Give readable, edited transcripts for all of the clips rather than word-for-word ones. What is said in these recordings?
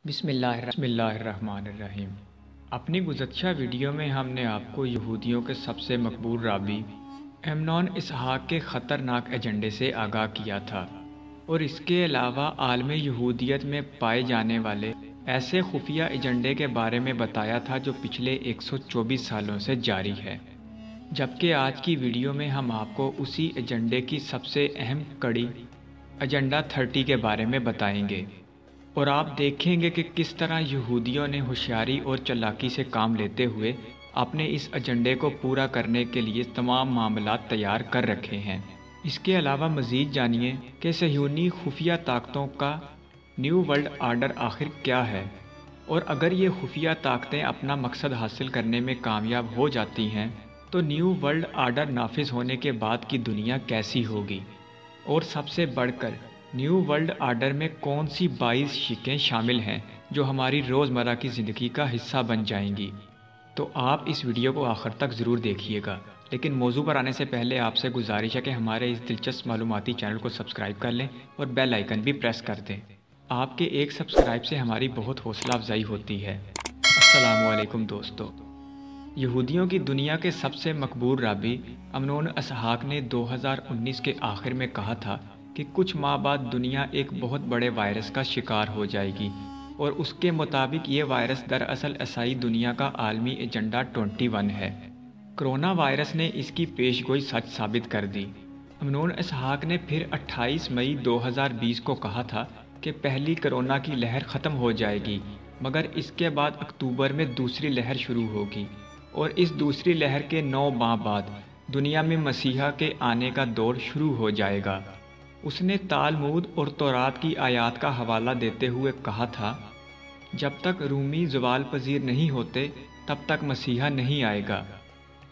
بسم اللہ الرحمن الرحیم۔ اپنی گزشتہ ویڈیو میں ہم نے آپ کو یہودیوں کے سب سے مقبول رابی امنون اسحاق کے خطرناک ایجنڈے سے آگاہ کیا تھا، اور اس کے علاوہ عالم یہودیت میں پائے جانے والے ایسے خفیہ ایجنڈے کے بارے میں بتایا تھا جو پچھلے 124 سالوں سے جاری ہے۔ جبکہ آج کی ویڈیو میں ہم آپ کو اسی ایجنڈے کی سب سے اہم کڑی ایجنڈا 30 کے بارے میں بتائیں گے، اور آپ دیکھیں گے کہ کس طرح یہودیوں نے ہوشیاری اور چالاکی سے کام لیتے ہوئے اپنے اس ایجنڈے کو پورا کرنے کے لیے تمام معاملات تیار کر رکھے ہیں۔ اس کے علاوہ مزید جانیے کہ صہیونی خفیہ طاقتوں کا نیو ورلڈ آرڈر آخر کیا ہے، اور اگر یہ خفیہ طاقتیں اپنا مقصد حاصل کرنے میں کامیاب ہو جاتی ہیں تو نیو ورلڈ آرڈر نافذ ہونے کے بعد کی دنیا کیسی ہوگی، اور سب سے بڑھ کر نیو ورلڈ آرڈر میں کون سی 22 شقیں شامل ہیں جو ہماری روزمرہ کی زندگی کا حصہ بن جائیں گی۔ تو آپ اس ویڈیو کو آخر تک ضرور دیکھیے گا، لیکن موضوع پر آنے سے پہلے آپ سے گزارش ہے کہ ہمارے اس دلچسپ معلوماتی چینل کو سبسکرائب کر لیں اور بیل آئیکن بھی پریس کر دیں۔ آپ کے ایک سبسکرائب سے ہماری بہت حوصلہ افزائی ہوتی ہے۔ السلام علیکم دوستو۔ یہودیوں کی دنیا کے سب سے مقبول رابی امنون اسحاق نے 2019 کے آخر میں کہا تھا کہ کچھ ماہ بعد دنیا ایک بہت بڑے وائرس کا شکار ہو جائے گی، اور اس کے مطابق یہ وائرس دراصل عیسائی دنیا کا عالمی ایجنڈا 21 ہے۔ کرونا وائرس نے اس کی پیش گوئی سچ ثابت کر دی۔ امنون اسحاق نے پھر 28 مئی 2020 کو کہا تھا کہ پہلی کرونا کی لہر ختم ہو جائے گی، مگر اس کے بعد اکتوبر میں دوسری لہر شروع ہوگی، اور اس دوسری لہر کے 9 ماہ بعد دنیا میں مسیحا کے آنے کا دور شروع ہو جائے گا۔ اس نے تالمود اور تورات کی آیات کا حوالہ دیتے ہوئے کہا تھا، جب تک رومی زوال پذیر نہیں ہوتے تب تک مسیحا نہیں آئے گا۔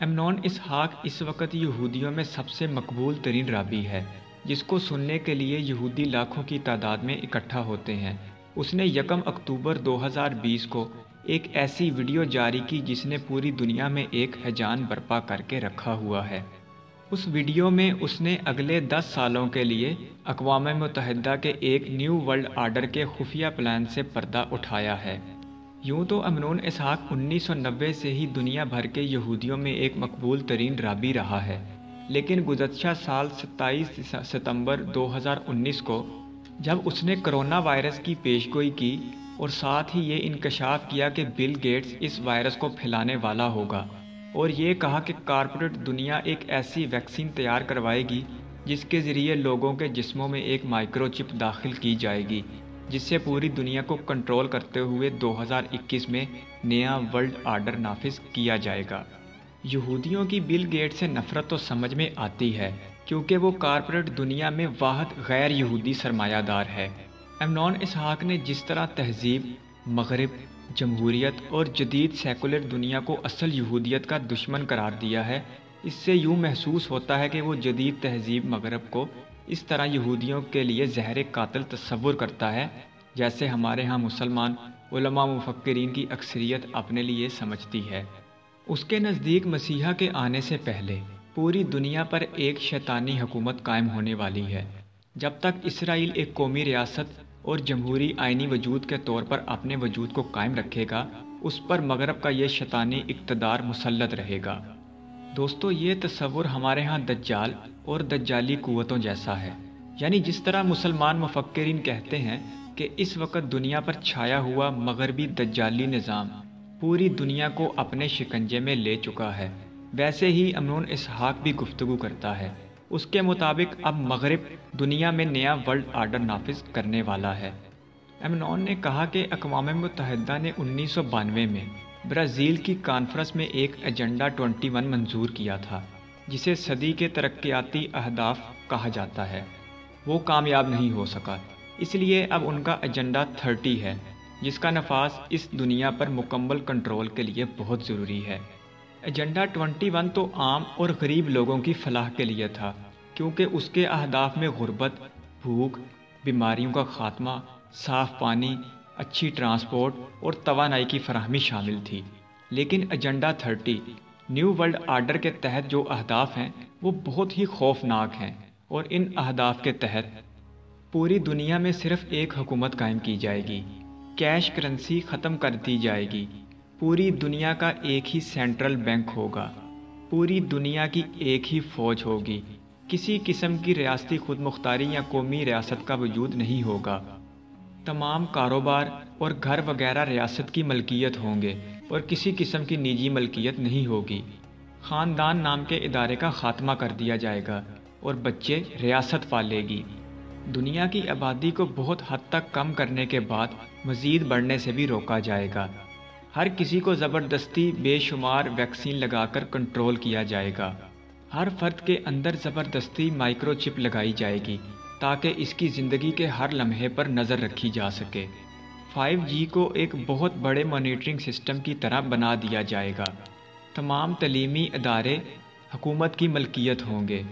امنون اسحاق اس وقت یہودیوں میں سب سے مقبول ترین رابی ہے، جس کو سننے کے لیے یہودی لاکھوں کی تعداد میں اکٹھا ہوتے ہیں۔ اس نے 1 اکتوبر 2020 کو ایک ایسی ویڈیو جاری کی جس نے پوری دنیا میں ایک ہیجان برپا کر کے رکھا ہوا ہے۔ اس ویڈیو میں اس نے اگلے 10 سالوں کے لیے اقوام متحدہ کے ایک نیو ورلڈ آرڈر کے خفیہ پلان سے پردہ اٹھایا ہے۔ یوں تو امنون اسحاق 1990 سے ہی دنیا بھر کے یہودیوں میں ایک مقبول ترین رابی رہا ہے، لیکن گزشتہ سال 27 ستمبر 2019 کو جب اس نے کرونا وائرس کی پیش گوئی کی اور ساتھ ہی یہ انکشاف کیا کہ بل گیٹس اس وائرس کو پھیلانے والا ہوگا، اور یہ کہا کہ کارپوریٹ دنیا ایک ایسی ویکسین تیار کروائے گی جس کے ذریعے لوگوں کے جسموں میں ایک مائکرو چپ داخل کی جائے گی، جس سے پوری دنیا کو کنٹرول کرتے ہوئے 2021 میں نیا ورلڈ آرڈر نافذ کیا جائے گا۔ یہودیوں کی بل گیٹ سے نفرت تو سمجھ میں آتی ہے، کیونکہ وہ کارپوریٹ دنیا میں واحد غیر یہودی سرمایہ دار ہے۔ امنون اسحاق نے جس طرح تہذیب، مغرب، جمہوریت اور جدید سیکولر دنیا کو اصل یہودیت کا دشمن قرار دیا ہے، اس سے یوں محسوس ہوتا ہے کہ وہ جدید تہذیب مغرب کو اس طرح یہودیوں کے لیے زہر قاتل تصور کرتا ہے جیسے ہمارے ہاں مسلمان علماء مفکرین کی اکثریت اپنے لیے سمجھتی ہے۔ اس کے نزدیک مسیحا کے آنے سے پہلے پوری دنیا پر ایک شیطانی حکومت قائم ہونے والی ہے۔ جب تک اسرائیل ایک قومی ریاست اور جمہوری آئینی وجود کے طور پر اپنے وجود کو قائم رکھے گا، اس پر مغرب کا یہ شیطانی اقتدار مسلط رہے گا۔ دوستو، یہ تصور ہمارے ہاں دجال اور دجالی قوتوں جیسا ہے، یعنی جس طرح مسلمان مفکرین کہتے ہیں کہ اس وقت دنیا پر چھایا ہوا مغربی دجالی نظام پوری دنیا کو اپنے شکنجے میں لے چکا ہے، ویسے ہی امنون اسحاق بھی گفتگو کرتا ہے۔ اس کے مطابق اب مغرب دنیا میں نیا ورلڈ آرڈر نافذ کرنے والا ہے۔ امنون نے کہا کہ اقوام متحدہ نے 1992 میں برازیل کی کانفرنس میں ایک ایجنڈا 21 منظور کیا تھا، جسے صدی کے ترقیاتی اہداف کہا جاتا ہے۔ وہ کامیاب نہیں ہو سکا، اس لیے اب ان کا ایجنڈا 30 ہے، جس کا نفاذ اس دنیا پر مکمل کنٹرول کے لیے بہت ضروری ہے۔ ایجنڈا 21 تو عام اور غریب لوگوں کی فلاح کے لیے تھا، کیونکہ اس کے اہداف میں غربت، بھوک، بیماریوں کا خاتمہ، صاف پانی، اچھی ٹرانسپورٹ اور توانائی کی فراہمی شامل تھی۔ لیکن ایجنڈا 30 نیو ورلڈ آرڈر کے تحت جو اہداف ہیں وہ بہت ہی خوفناک ہیں، اور ان اہداف کے تحت پوری دنیا میں صرف ایک حکومت قائم کی جائے گی۔ कैश करेंसी ख़त्म कर दी जाएगी। पूरी दुनिया का एक ही सेंट्रल बैंक होगा। पूरी दुनिया की एक ही फ़ौज होगी। किसी किस्म की रियासती खुद मुख्तारी या कौमी रियासत का वजूद नहीं होगा। तमाम कारोबार और घर वगैरह रियासत की मलकियत होंगे और किसी किस्म की निजी मलकियत नहीं होगी। ख़ानदान नाम के इदारे का ख़ात्मा कर दिया जाएगा और बच्चे रियासत पालेगी। दुनिया की आबादी को बहुत हद तक कम करने के बाद मज़ीद बढ़ने से भी रोका जाएगा। हर किसी को ज़बरदस्ती बेशुमार वैक्सीन लगाकर कंट्रोल किया जाएगा। हर फर्द के अंदर ज़बरदस्ती माइक्रोचिप लगाई जाएगी ताकि इसकी ज़िंदगी के हर लम्हे पर नज़र रखी जा सके। 5G को एक बहुत बड़े मॉनिटरिंग सिस्टम की तरह बना दिया जाएगा। तमाम तलीमी इदारे हुकूमत की मलकियत होंगे।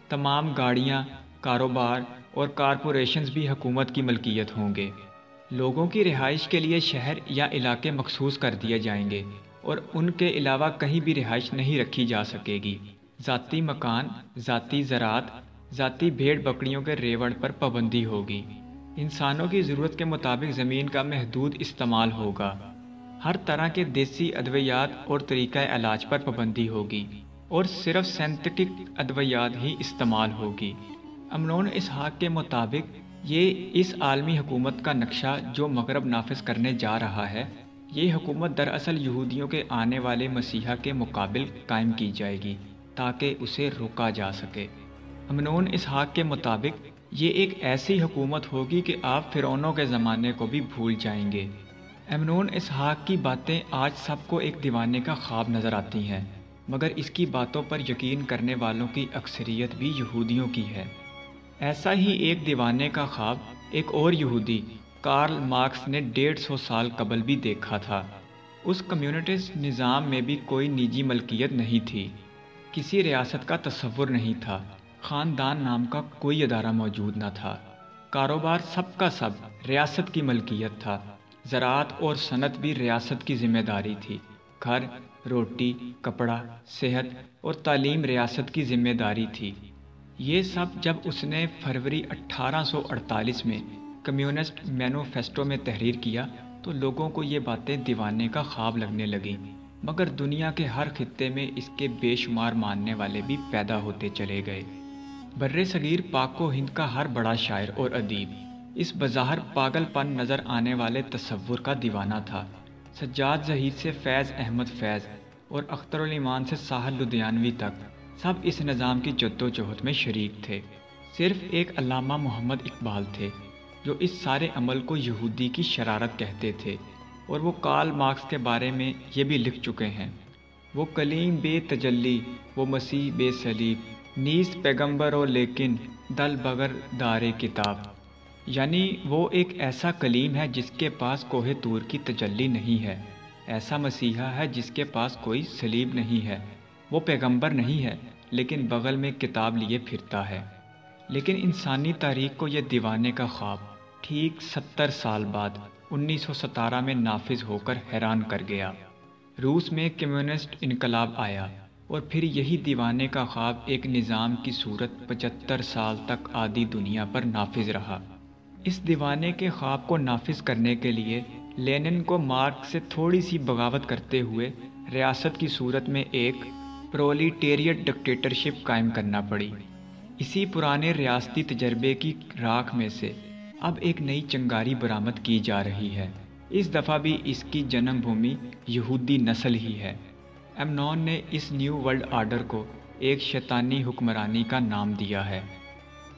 तमाम गाड़ियाँ, कारोबार और कारपोरेशंस भी हुकूमत की मलकियत होंगे। लोगों की रिहाइश के लिए शहर या इलाके मखसूस कर दिए जाएंगे और उनके अलावा कहीं भी रिहाइश नहीं रखी जा सकेगी। ज़ाती मकान, ज़ाती ज़रात, ज़ाती भेड़ बकरियों के रेवड़ पर पाबंदी होगी। इंसानों की ज़रूरत के मुताबिक ज़मीन का महदूद इस्तेमाल होगा। हर तरह के देसी अद्वियात और तरीक़ा इलाज पर पाबंदी होगी और सिर्फ सिंथेटिक अद्वियात ही इस्तेमाल होगी। अमनोन इसहाक के मुताबिक ये इस आलमी हुकूमत का नक्शा जो मगरब नाफिज करने जा रहा है, ये हुकूमत दरअसल यहूदियों के आने वाले मसीहा के मुकाबिल कायम की जाएगी ताकि उसे रोका जा सके। अमनोन इसहाक के मुताबिक ये एक ऐसी हुकूमत होगी कि आप फ़िरौनों के ज़माने को भी भूल जाएंगे। अमनोन इसहाक की बातें आज सबको एक दीवाने का ख्वाब नज़र आती हैं, मगर इसकी बातों पर यकीन करने वालों की अक्सरियत भी यहूदियों की है। ऐसा ही एक दीवाने का ख्वाब एक और यहूदी कार्ल मार्क्स ने 150 साल कबल भी देखा था। उस कम्युनिस्ट निज़ाम में भी कोई निजी मलकियत नहीं थी, किसी रियासत का तसव्वुर नहीं था, ख़ानदान नाम का कोई अदारा मौजूद न था। कारोबार सबका सब रियासत की मलकियत था। ज़राअत और सनत भी रियासत की ज़िम्मेदारी थी। घर, रोटी, कपड़ा, सेहत और तालीम रियासत की ज़िम्मेदारी थी। ये सब जब उसने फरवरी 1848 में कम्युनिस्ट मैनिफेस्टो में तहरीर किया तो लोगों को ये बातें दीवाने का ख्वाब लगने लगीं, मगर दुनिया के हर खित्ते में इसके बेशुमार मानने वाले भी पैदा होते चले गए। बर्रे सगीर पाक व हिंद का हर बड़ा शायर और अदीब इस बज़ाहिर पागलपन नज़र आने वाले तसव्वुर का दीवाना था। सज्जाद ज़हीर से फैज़ अहमद फैज़ और अख्तरुल ईमान से साहिल लुधियानवी तक सब इस निज़ाम की जद्दोजहद में शरीक थे। सिर्फ एक अल्लामा मोहम्मद इकबाल थे जो इस सारे अमल को यहूदी की शरारत कहते थे, और वो कार्ल मार्क्स के बारे में ये भी लिख चुके हैं, वो कलीम बे तजल्ली, वो मसीह बे सलीब, नीस पैगम्बर और लेकिन दल बगर दारे किताब। यानी वो एक ऐसा कलीम है जिसके पास कोहे तूर की तजल्ली नहीं है, ऐसा मसीहा है जिसके पास कोई सलीब नहीं है, वो पैगंबर नहीं है लेकिन बगल में किताब लिए फिरता है। लेकिन इंसानी तारीख को यह दीवाने का ख्वाब ठीक 70 साल बाद 1917 में नाफिज होकर हैरान कर गया। रूस में कम्युनिस्ट इनकलाब आया और फिर यही दीवाने का ख्वाब एक निज़ाम की सूरत 75 साल तक आधी दुनिया पर नाफिज रहा। इस दीवाने के ख्वाब को नाफिज करने के लिए लेनिन को मार्क्स से थोड़ी सी बगावत करते हुए रियासत की सूरत में एक प्रोलिटेरियट डिक्टेटरशिप कायम करना पड़ी। इसी पुराने रियासती तजर्बे की राख में से अब एक नई चिंगारी बरामद की जा रही है। इस दफ़ा भी इसकी जन्मभूमि यहूदी नस्ल ही है। अमनोन ने इस न्यू वर्ल्ड आर्डर को एक शैतानी हुक्मरानी का नाम दिया है।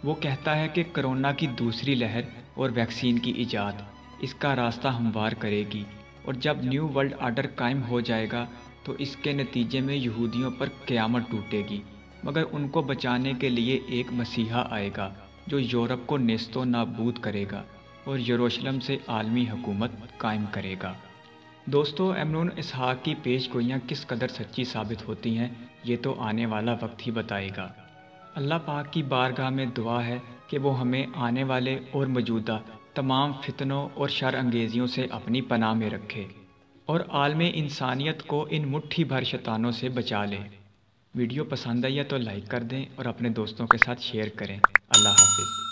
वो कहता है कि कोरोना की दूसरी लहर और वैक्सीन की ईजाद इसका रास्ता हमवार करेगी, और जब न्यू वर्ल्ड आर्डर कायम हो जाएगा तो इसके नतीजे में यहूदियों पर क़यामत टूटेगी, मगर उनको बचाने के लिए एक मसीहा आएगा जो यूरोप को नेस्तो नाबूद करेगा और यरूशलेम से आलमी हुकूमत कायम करेगा। दोस्तों, अमनोन इसहाक की पेशगोइयाँ किस कदर सच्ची साबित होती हैं ये तो आने वाला वक्त ही बताएगा। अल्लाह पाक की बारगाह में दुआ है कि वो हमें आने वाले और मौजूदा तमाम फितनों और शर अंगेजियों से अपनी पनाह में रखे और आलमे इंसानियत को इन मुट्ठी भर शैतानों से बचा ले। वीडियो पसंद आई है तो लाइक कर दें और अपने दोस्तों के साथ शेयर करें। अल्लाह हाफिज़।